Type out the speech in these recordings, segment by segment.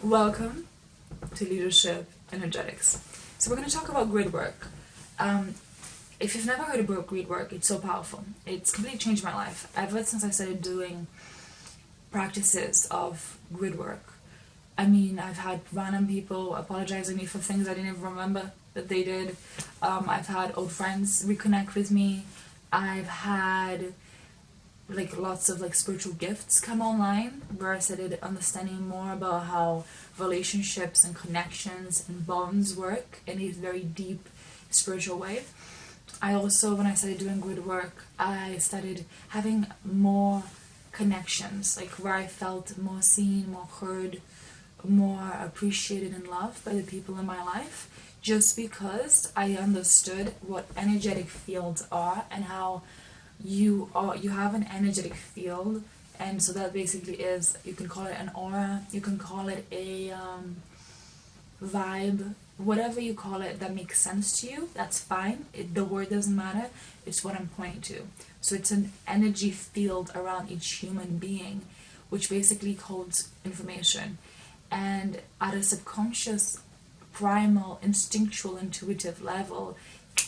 Welcome to Leadership Energetics. So we're going to talk about grid work. If you've never heard about grid work, it's so powerful. It's completely changed my life. Ever since I started doing practices of grid work. I mean, I've had random people apologizing me for things I didn't even remember that they did. I've had old friends reconnect with me. I've had lots of spiritual gifts come online where I started understanding more about how relationships and connections and bonds work in a very deep spiritual way. I also, when I started doing grid work, I started having more connections, where I felt more seen, more heard, more appreciated and loved by the people in my life, just because I understood what energetic fields are and how you have an energetic field. And so that basically is, you can call it an aura, you can call it a vibe, whatever you call it that makes sense to you, that's fine. The word doesn't matter, it's what I'm pointing to. So it's an energy field around each human being, which basically holds information. And at a subconscious, primal, instinctual, intuitive level,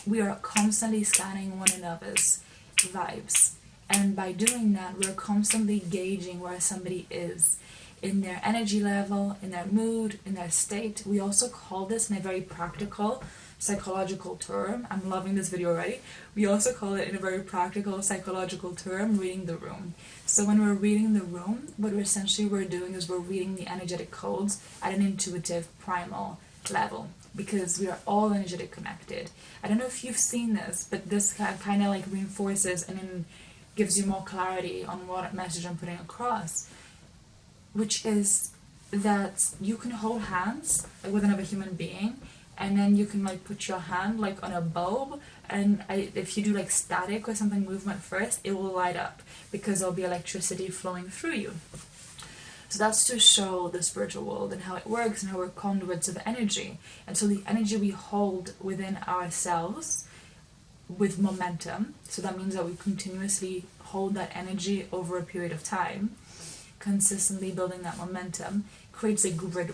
we are constantly scanning one another's vibes. And by doing that, we're constantly gauging where somebody is in their energy level, in their mood, in their state. We also call this in a very practical psychological term. I'm loving this video already. We also call it in a very practical psychological term, reading the room. So when we're reading the room, what we're doing is we're reading the energetic codes at an intuitive primal level, because we are all energetic connected. I don't know if you've seen this, but this kind of reinforces and then gives you more clarity on what message I'm putting across, which is that you can hold hands with another human being, and then you can put your hand on a bulb, and if you do static or something movement first, it will light up because there'll be electricity flowing through you. So that's to show the spiritual world and how it works and how we're conduits of energy. And so the energy we hold within ourselves with momentum, so that means that we continuously hold that energy over a period of time, consistently building that momentum, creates a grid,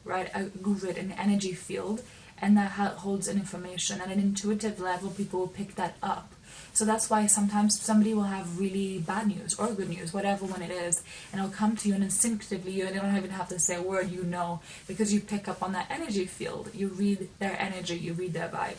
right? A grid, an energy field, and that holds an information. At an intuitive level, people will pick that up. So that's why sometimes somebody will have really bad news or good news, whatever one it is, and it'll come to you, and instinctively you don't even have to say a word, because you pick up on that energy field. You read their energy, you read their vibe.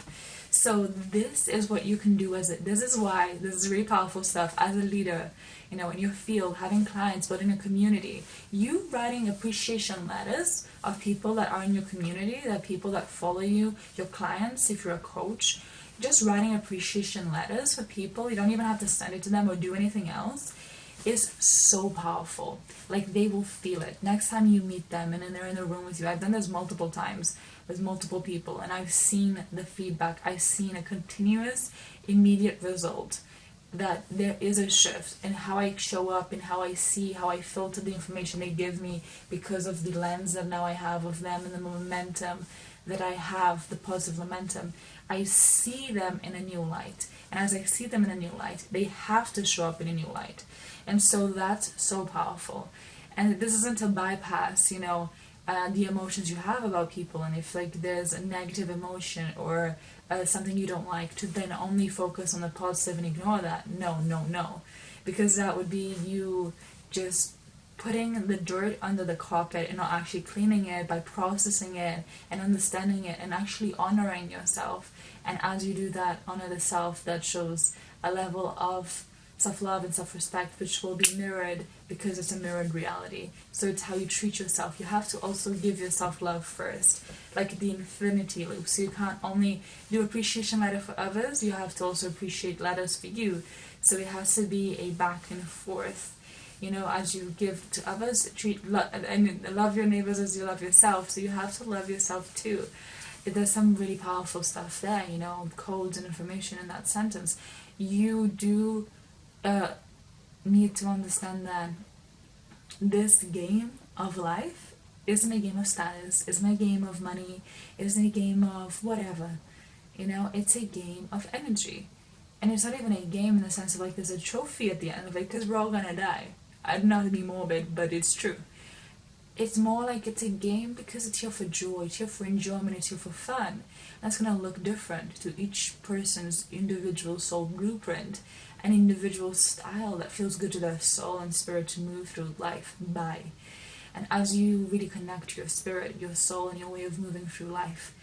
So this is what you can do this is why this is really powerful stuff as a leader, in your field, having clients, building a community. You writing appreciation letters of people that are in your community, that people that follow you, your clients, if you're a coach, just writing appreciation letters for people, you don't even have to send it to them or do anything else, is so powerful. They will feel it. Next time you meet them and then they're in the room with you, I've done this multiple times with multiple people, and I've seen the feedback. I've seen a continuous, immediate result, that there is a shift in how I show up, in how I see, how I filter the information they give me, because of the lens that now I have of them and the momentum that I have, the positive momentum. I see them in a new light. And as I see them in a new light, they have to show up in a new light. And so that's so powerful. And this isn't to bypass, the emotions you have about people. And if there's a negative emotion or something you don't like, to then only focus on the positive and ignore that. No. Because that would be you just putting the dirt under the carpet and not actually cleaning it by processing it and understanding it and actually honoring yourself. And as you do that, honor the self, that shows a level of self-love and self-respect, which will be mirrored because it's a mirrored reality. So it's how you treat yourself. You have to also give yourself love first, like the infinity loop. So you can't only do appreciation letter for others, you have to also appreciate letters for you. So it has to be a back and forth. As you give to others, and love your neighbors as you love yourself. So you have to love yourself too. There's some really powerful stuff there, codes and information in that sentence. You do need to understand that this game of life isn't a game of status, isn't a game of money, isn't a game of whatever. It's a game of energy. And it's not even a game in the sense of there's a trophy at the end of it, because we're all gonna die. I don't know how to be morbid, but it's true. It's more like it's a game because it's here for joy, it's here for enjoyment, it's here for fun. That's going to look different to each person's individual soul blueprint, an individual style that feels good to their soul and spirit to move through life by. And as you really connect to your spirit, your soul, and your way of moving through life,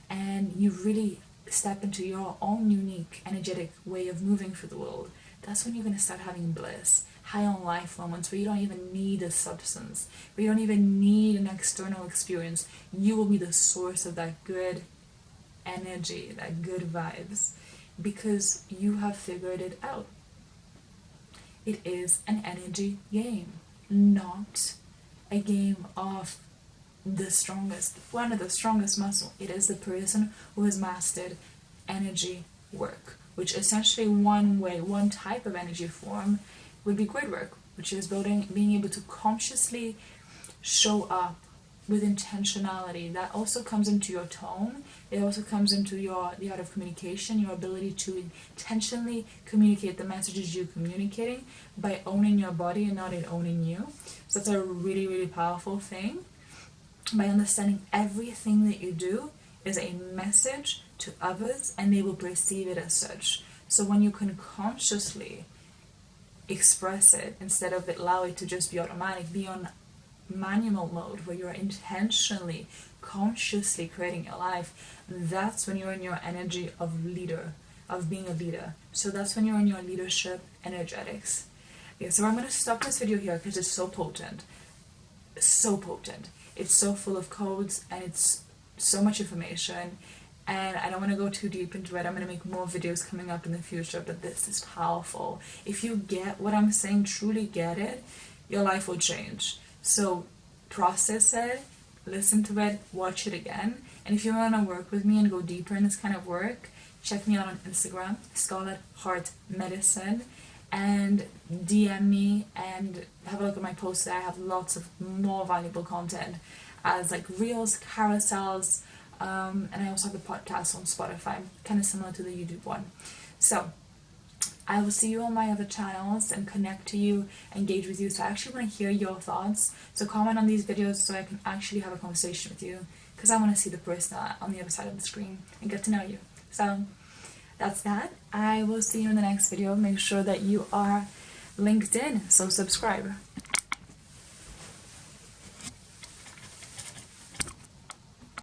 and you really step into your own unique, energetic way of moving through the world, that's when you're going to start having bliss, high on life moments where you don't even need a substance, where you don't even need an external experience. You will be the source of that good energy, that good vibes, because you have figured it out. It is an energy game, not a game of the strongest, one of the strongest muscle. It is the person who has mastered energy work, which essentially one type of energy form would be gridwork, which is being able to consciously show up with intentionality. That also comes into your tone. It also comes into the art of communication, your ability to intentionally communicate the messages you're communicating by owning your body and not it owning you. So that's a really, really powerful thing. By understanding everything that you do is a message to others and they will perceive it as such. So when you can consciously express it instead of allow it to just be automatic, be on manual mode where you're intentionally, consciously creating your life, that's when you're in your energy of leader, of being a leader. So that's when you're in your leadership energetics. Okay, so I'm going to stop this video here because it's so potent. So potent. It's so full of codes and it's so much information, and I don't want to go too deep into it. I'm going to make more videos coming up in the future, but this is powerful. If you get what I'm saying, truly get it, your life will change. So process it, listen to it, watch it again, and if you want to work with me and go deeper in this kind of work, check me out on Instagram, ScarletHeartMedicine, and DM me and have a look at my posts there. I have lots of more valuable content as like reels, carousels, and I also have a podcast on Spotify, kind of similar to the YouTube one. So I will see you on my other channels and connect to you, engage with you. So I actually want to hear your thoughts. So comment on these videos so I can actually have a conversation with you, because I want to see the person on the other side of the screen and get to know you. So that's that. I will see you in the next video. Make sure that you are linked in, so subscribe.